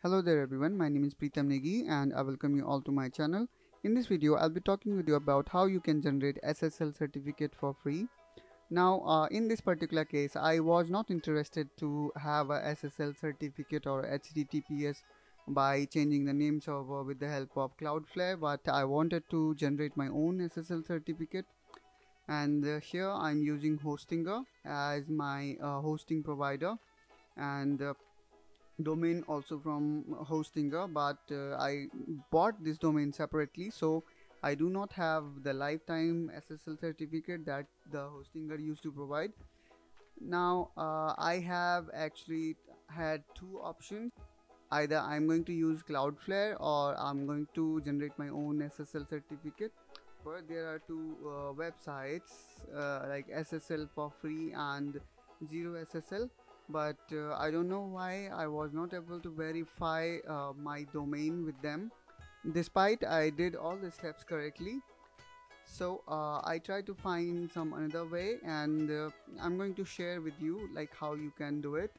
Hello there everyone, my name is Preetam Negi and I welcome you all to my channel. In this video, I'll be talking with you about how you can generate SSL certificate for free. Now, in this particular case, I was not interested to have a SSL certificate or HTTPS by changing the name server with the help of Cloudflare, but I wanted to generate my own SSL certificate. And here I'm using Hostinger as my hosting provider, and domain also from Hostinger, but I bought this domain separately, so I do not have the lifetime SSL certificate that the Hostinger used to provide. Now I have actually had two options: either I'm going to use Cloudflare or I'm going to generate my own SSL certificate. But there are two websites like SSL for free and Zero SSL, but I don't know why I was not able to verify my domain with them despite I did all the steps correctly. So I tried to find some another way, and I'm going to share with you like how you can do it.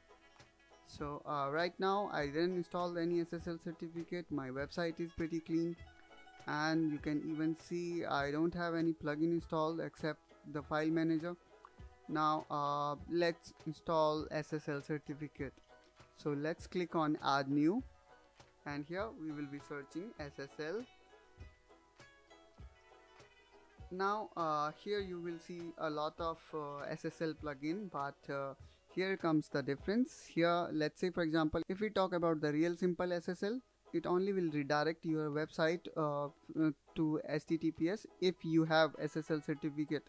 So right now I didn't install any SSL certificate. My website is pretty clean, and you can even see I don't have any plugin installed except the file manager. Now let's install SSL certificate. So let's click on add new, and here we will be searching SSL. Now here you will see a lot of SSL plugin, but here comes the difference. Here, let's say for example, if we talk about the real simple SSL, it only will redirect your website to HTTPS if you have SSL certificate.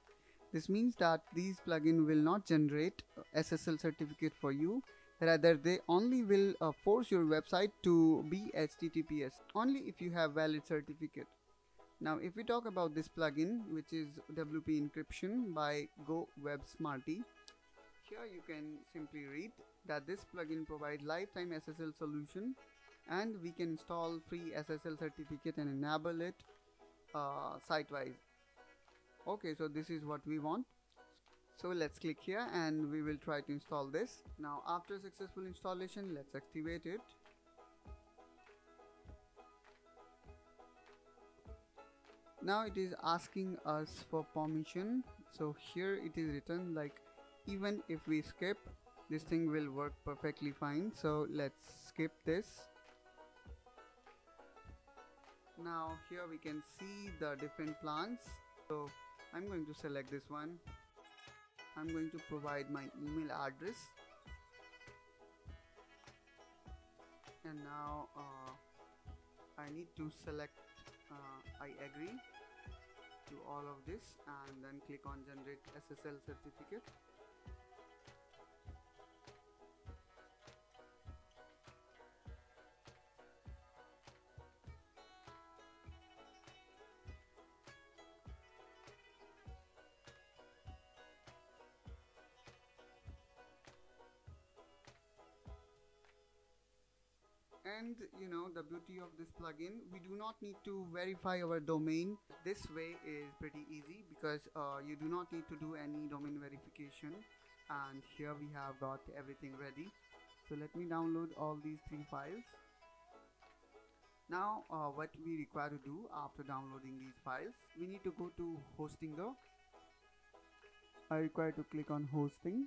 This means that these plugin will not generate SSL certificate for you. Rather, they only will force your website to be HTTPS only if you have valid certificate. Now, if we talk about this plugin, which is WP encryption by Go Web Smarty, here you can simply read that this plugin provides lifetime SSL solution, and we can install free SSL certificate and enable it site-wise. Okay, so this is what we want. So let's click here and we will try to install this. Now after successful installation, let's activate it. Now it is asking us for permission. So here it is written like even if we skip, this thing will work perfectly fine. So let's skip this. Now here we can see the different plans. So I'm going to select this one. I'm going to provide my email address, and now I need to select I agree to all of this, and then click on generate SSL certificate. And you know, the beauty of this plugin, we do not need to verify our domain. This way is pretty easy because you do not need to do any domain verification, and here we have got everything ready. So let me download all these three files. Now what we require to do after downloading these files, we need to go to Hostinger. I require to click on hosting.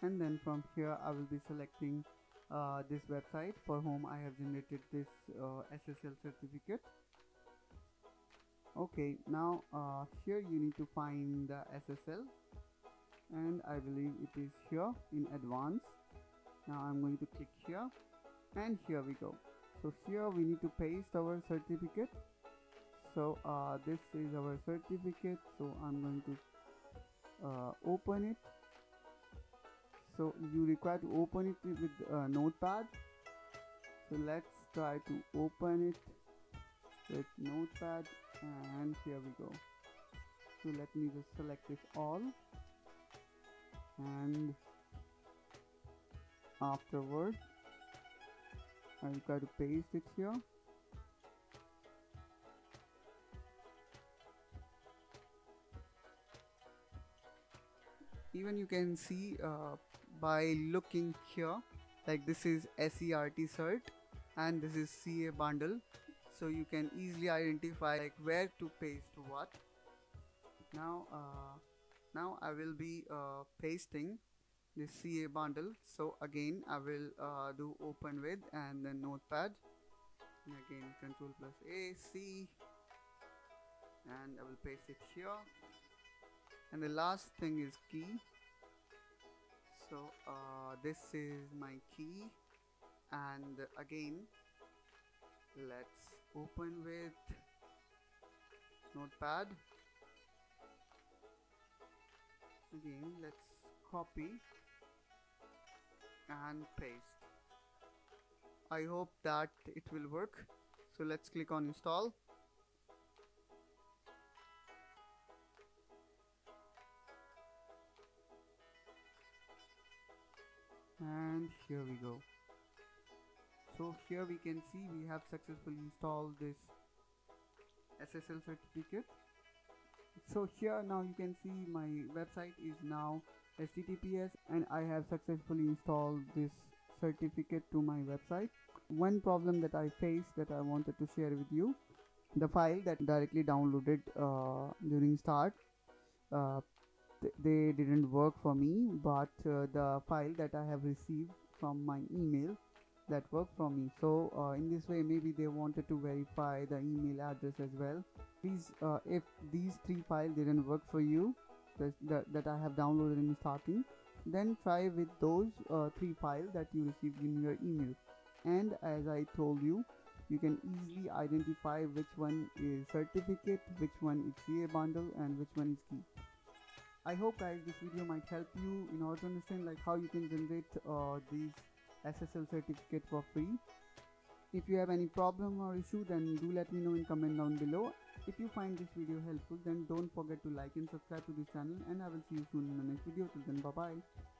And then from here I will be selecting this website for whom I have generated this SSL certificate. Okay, now here you need to find the SSL, and I believe it is here in advanced. Now I'm going to click here, and here we go. So here we need to paste our certificate. So this is our certificate, so I'm going to open it. So you require to open it with notepad. So let's try to open it with notepad, and here we go. So let me just select this all, and afterward I require to paste it here. Even you can see by looking here, like this is SERT cert and this is CA bundle, so you can easily identify like where to paste what. Now I will be pasting this CA bundle. So again I will do open with and then notepad, and again Control plus A, C, and I will paste it here. And the last thing is key. So this is my key, and again let's open with notepad. Again let's copy and paste. I hope that it will work. So let's click on install. And here we go. So here we can see we have successfully installed this SSL certificate. So here now you can see my website is now HTTPS, and I have successfully installed this certificate to my website. One problem that I faced that I wanted to share with you: the file that directly downloaded during start, they didn't work for me, but the file that I have received from my email, that worked for me. So in this way, maybe they wanted to verify the email address as well. Please, if these 3 files didn't work for you, that I have downloaded in starting, then try with those 3 files that you received in your email. And as I told you, you can easily identify which one is certificate, which one is CA bundle, and which one is key. I hope guys this video might help you in order to understand like how you can generate these SSL certificate for free. If you have any problem or issue, then do let me know in comment down below. If you find this video helpful, then don't forget to like and subscribe to this channel, and I will see you soon in the next video. Till then, bye bye.